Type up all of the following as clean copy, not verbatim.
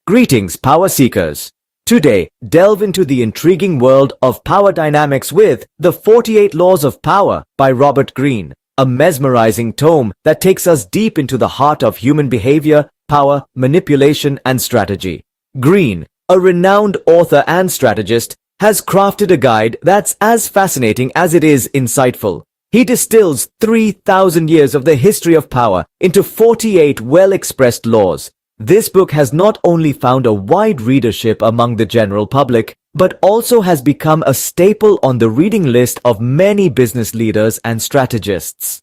Greetings, power seekers. Today, delve into the intriguing world of power dynamics with The 48 Laws of Power by Robert Greene, a mesmerizing tome that takes us deep into the heart of human behavior, power, manipulation, and strategy. Greene, a renowned author and strategist, has crafted a guide that's as fascinating as it is insightful. He distills 3,000 years of the history of power into 48 well-expressed laws. This book has not only found a wide readership among the general public, but also has become a staple on the reading list of many business leaders and strategists.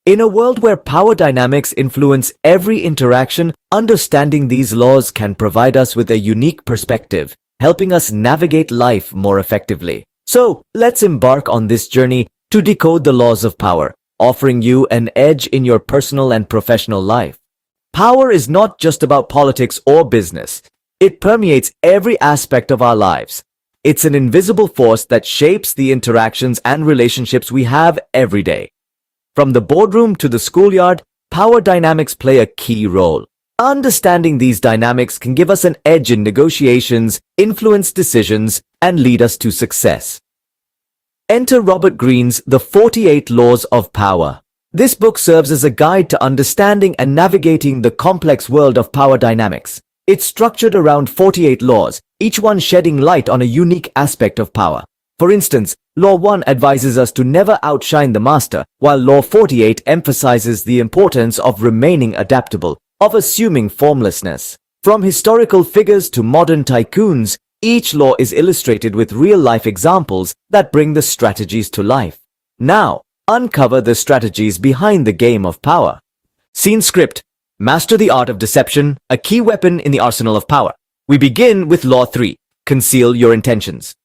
In a world where power dynamics influence every interaction, understanding these laws can provide us with a unique perspective, helping us navigate life more effectively. So, let's embark on this journey to decode the laws of power, offering you an edge in your personal and professional life. Power is not just about politics or business. It permeates every aspect of our lives. It's an invisible force that shapes the interactions and relationships we have every day. From the boardroom to the schoolyard, power dynamics play a key role. Understanding these dynamics can give us an edge in negotiations, influence decisions, and lead us to success. Enter Robert Greene's The 48 Laws of Power. This book serves as a guide to understanding and navigating the complex world of power dynamics. It's structured around 48 laws, each one shedding light on a unique aspect of power. For instance, Law 1 advises us to never outshine the master, while Law 48 emphasizes the importance of remaining adaptable, of assuming formlessness. From historical figures to modern tycoons, each law is illustrated with real-life examples that bring the strategies to life. Now, uncover the strategies behind the game of power. Scene script. Master the art of deception, a key weapon in the arsenal of power. We begin with Law 3. Conceal your intentions.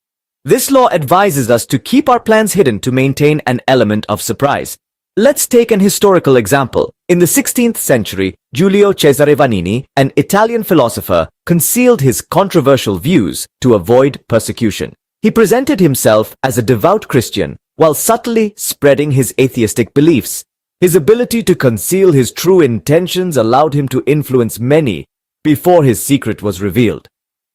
This law advises us to keep our plans hidden to maintain an element of surprise. Let's take an historical example. In the 16th century, Giulio Cesare Vanini, an Italian philosopher, concealed his controversial views to avoid persecution. He presented himself as a devout Christian, while subtly spreading his atheistic beliefs. His ability to conceal his true intentions allowed him to influence many before his secret was revealed.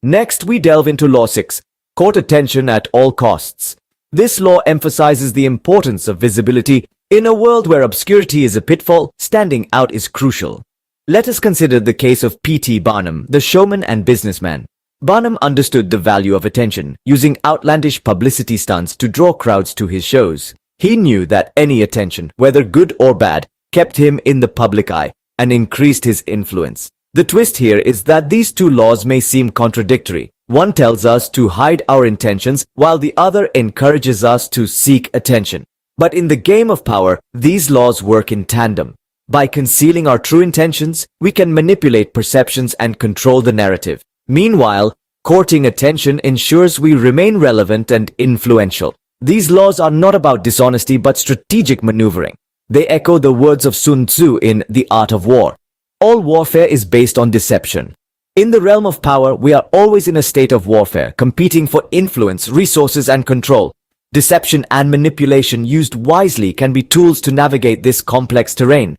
Next, we delve into Law 6, Court Attention at All Costs. This law emphasizes the importance of visibility. In a world where obscurity is a pitfall, standing out is crucial. Let us consider the case of P.T. Barnum, the showman and businessman. Barnum understood the value of attention, using outlandish publicity stunts to draw crowds to his shows. He knew that any attention, whether good or bad, kept him in the public eye and increased his influence. The twist here is that these two laws may seem contradictory. One tells us to hide our intentions, while the other encourages us to seek attention. But in the game of power, these laws work in tandem. By concealing our true intentions, we can manipulate perceptions and control the narrative. Meanwhile, courting attention ensures we remain relevant and influential. These laws are not about dishonesty but strategic maneuvering. They echo the words of Sun Tzu in The Art of War. All warfare is based on deception. In the realm of power, we are always in a state of warfare, competing for influence, resources, and control. Deception and manipulation used wisely can be tools to navigate this complex terrain.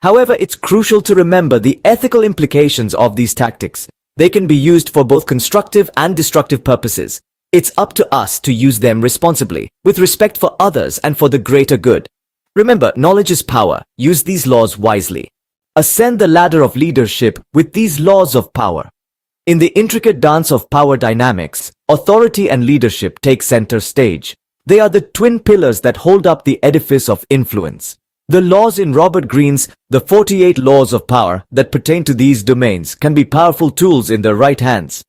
However, it's crucial to remember the ethical implications of these tactics. They can be used for both constructive and destructive purposes. It's up to us to use them responsibly, with respect for others and for the greater good. Remember, knowledge is power. Use these laws wisely. Ascend the ladder of leadership with these laws of power. In the intricate dance of power dynamics, authority and leadership take center stage. They are the twin pillars that hold up the edifice of influence. The laws in Robert Greene's The 48 Laws of Power that pertain to these domains can be powerful tools in their right hands.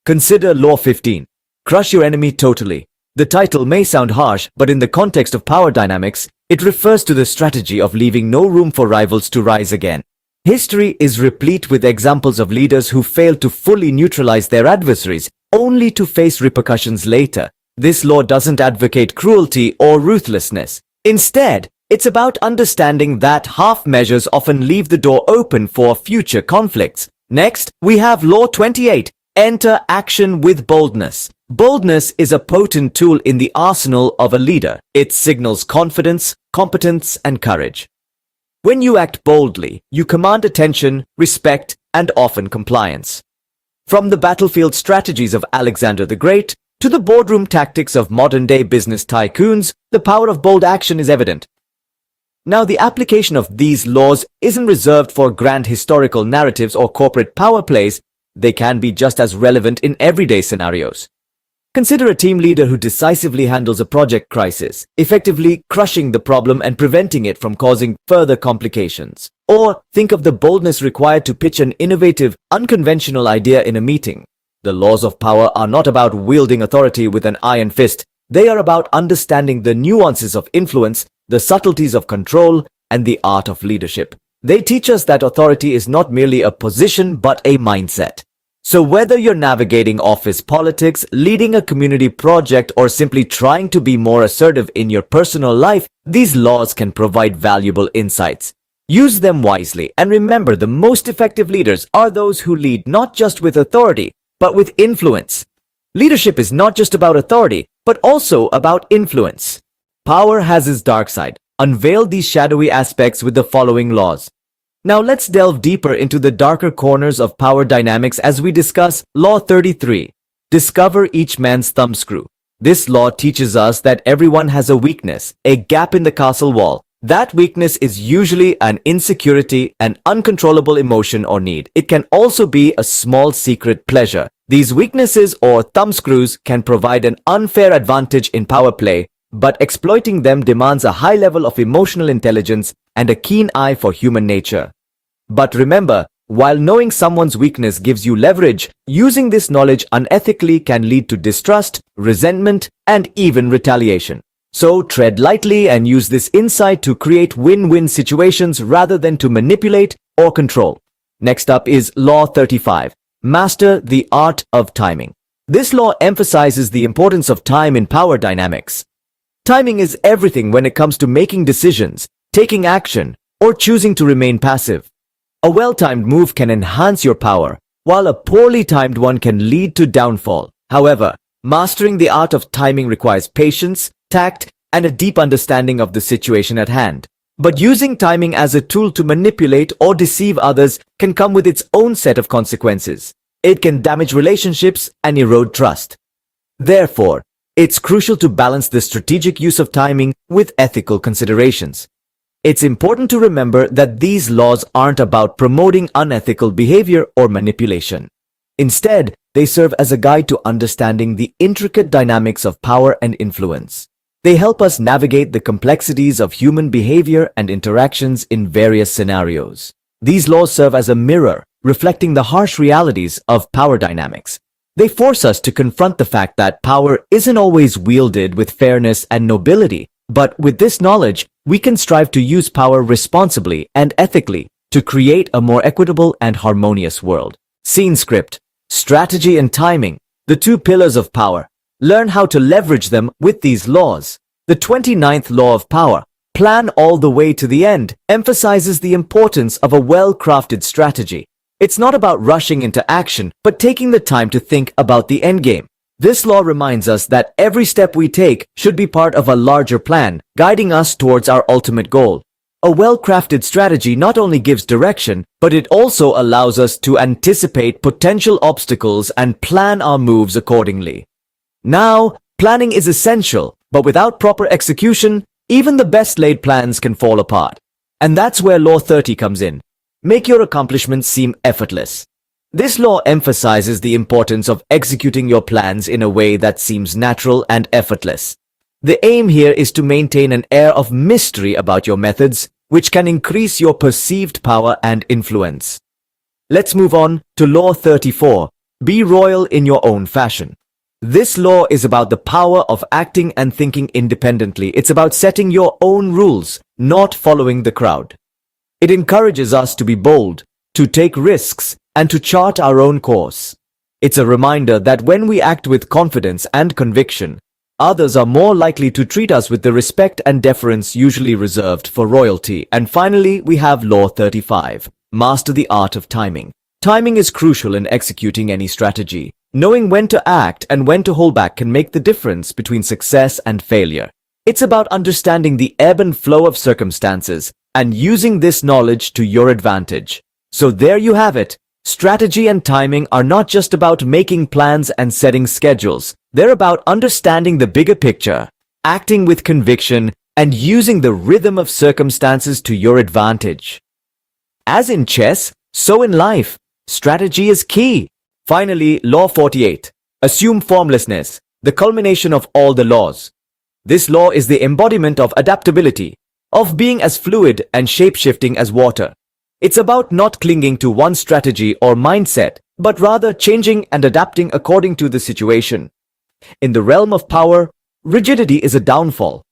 Consider Law 15. Crush your enemy totally. The title may sound harsh, but in the context of power dynamics, it refers to the strategy of leaving no room for rivals to rise again. History is replete with examples of leaders who failed to fully neutralize their adversaries, only to face repercussions later. This law doesn't advocate cruelty or ruthlessness. Instead, it's about understanding that half measures often leave the door open for future conflicts. Next, we have Law 28. Enter action with boldness. Boldness is a potent tool in the arsenal of a leader. It signals confidence, competence, and courage. When you act boldly, you command attention, respect, and often compliance. From the battlefield strategies of Alexander the Great to the boardroom tactics of modern-day business tycoons, the power of bold action is evident. Now, the application of these laws isn't reserved for grand historical narratives or corporate power plays. They can be just as relevant in everyday scenarios. Consider a team leader who decisively handles a project crisis, effectively crushing the problem and preventing it from causing further complications. Or think of the boldness required to pitch an innovative, unconventional idea in a meeting. The laws of power are not about wielding authority with an iron fist. They are about understanding the nuances of influence, the subtleties of control, and the art of leadership. They teach us that authority is not merely a position but a mindset. So whether you're navigating office politics, leading a community project, or simply trying to be more assertive in your personal life, these laws can provide valuable insights. Use them wisely, and remember, the most effective leaders are those who lead not just with authority, but with influence. Leadership is not just about authority, but also about influence. Power has its dark side. Unveil these shadowy aspects with the following laws. Now let's delve deeper into the darker corners of power dynamics as we discuss Law 33. Discover each man's thumbscrew. This law teaches us that everyone has a weakness, a gap in the castle wall. That weakness is usually an insecurity, an uncontrollable emotion or need. It can also be a small secret pleasure. These weaknesses or thumbscrews can provide an unfair advantage in power play, but exploiting them demands a high level of emotional intelligence and a keen eye for human nature. But remember, while knowing someone's weakness gives you leverage, using this knowledge unethically can lead to distrust, resentment, and even retaliation. So tread lightly and use this insight to create win-win situations rather than to manipulate or control. Next up is Law 35. Master the art of timing. This law emphasizes the importance of time in power dynamics. Timing is everything when it comes to making decisions, taking action, or choosing to remain passive. A well-timed move can enhance your power, while a poorly timed one can lead to downfall. However, mastering the art of timing requires patience, tact, and a deep understanding of the situation at hand. But using timing as a tool to manipulate or deceive others can come with its own set of consequences. It can damage relationships and erode trust. Therefore, it's crucial to balance the strategic use of timing with ethical considerations. It's important to remember that these laws aren't about promoting unethical behavior or manipulation. Instead, they serve as a guide to understanding the intricate dynamics of power and influence. They help us navigate the complexities of human behavior and interactions in various scenarios. These laws serve as a mirror, reflecting the harsh realities of power dynamics. They force us to confront the fact that power isn't always wielded with fairness and nobility, but with this knowledge, we can strive to use power responsibly and ethically to create a more equitable and harmonious world. Scene script, strategy and timing, the two pillars of power. Learn how to leverage them with these laws. The 29th law of power, plan all the way to the end, emphasizes the importance of a well-crafted strategy. It's not about rushing into action, but taking the time to think about the endgame. This law reminds us that every step we take should be part of a larger plan, guiding us towards our ultimate goal. A well-crafted strategy not only gives direction, but it also allows us to anticipate potential obstacles and plan our moves accordingly. Now, planning is essential, but without proper execution, even the best-laid plans can fall apart. And that's where Law 30 comes in. Make your accomplishments seem effortless. This law emphasizes the importance of executing your plans in a way that seems natural and effortless. The aim here is to maintain an air of mystery about your methods, which can increase your perceived power and influence. Let's move on to Law 34. Be royal in your own fashion. This law is about the power of acting and thinking independently. It's about setting your own rules, not following the crowd. It encourages us to be bold, to take risks, and to chart our own course. It's a reminder that when we act with confidence and conviction, others are more likely to treat us with the respect and deference usually reserved for royalty. And finally, we have Law 35. Master the art of timing. Timing is crucial in executing any strategy. Knowing when to act and when to hold back can make the difference between success and failure. It's about understanding the ebb and flow of circumstances and using this knowledge to your advantage. So there you have it. Strategy and timing are not just about making plans and setting schedules. They're about understanding the bigger picture, acting with conviction, and using the rhythm of circumstances to your advantage. As in chess, so in life, strategy is key. Finally, Law 48. Assume formlessness, the culmination of all the laws. This law is the embodiment of adaptability, of being as fluid and shape-shifting as water. It's about not clinging to one strategy or mindset, but rather changing and adapting according to the situation. In the realm of power, rigidity is a downfall.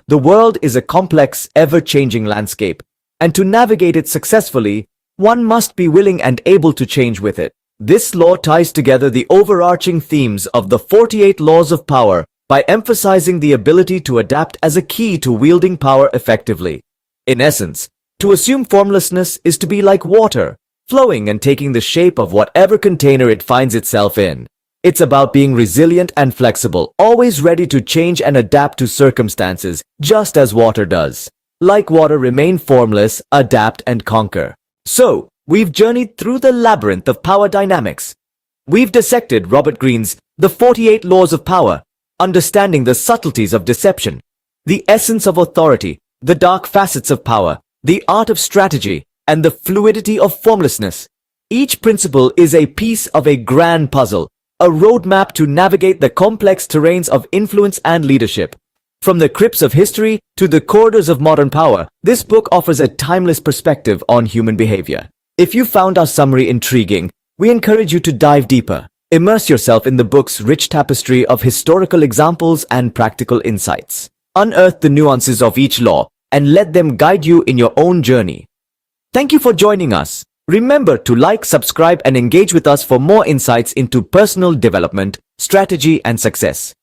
The world is a complex, ever-changing landscape, and to navigate it successfully, one must be willing and able to change with it. This law ties together the overarching themes of the 48 laws of power by emphasizing the ability to adapt as a key to wielding power effectively. In essence, to assume formlessness is to be like water, flowing and taking the shape of whatever container it finds itself in. It's about being resilient and flexible, always ready to change and adapt to circumstances, just as water does. Like water, remain formless, adapt and conquer. So, we've journeyed through the labyrinth of power dynamics. We've dissected Robert Greene's The 48 Laws of Power, understanding the subtleties of deception, the essence of authority, the dark facets of power, the art of strategy, and the fluidity of formlessness. Each principle is a piece of a grand puzzle, a roadmap to navigate the complex terrains of influence and leadership. From the crypts of history to the corridors of modern power, this book offers a timeless perspective on human behavior. If you found our summary intriguing, we encourage you to dive deeper. Immerse yourself in the book's rich tapestry of historical examples and practical insights. Unearth the nuances of each law and let them guide you in your own journey. Thank you for joining us. Remember to like, subscribe, and engage with us for more insights into personal development, strategy, and success.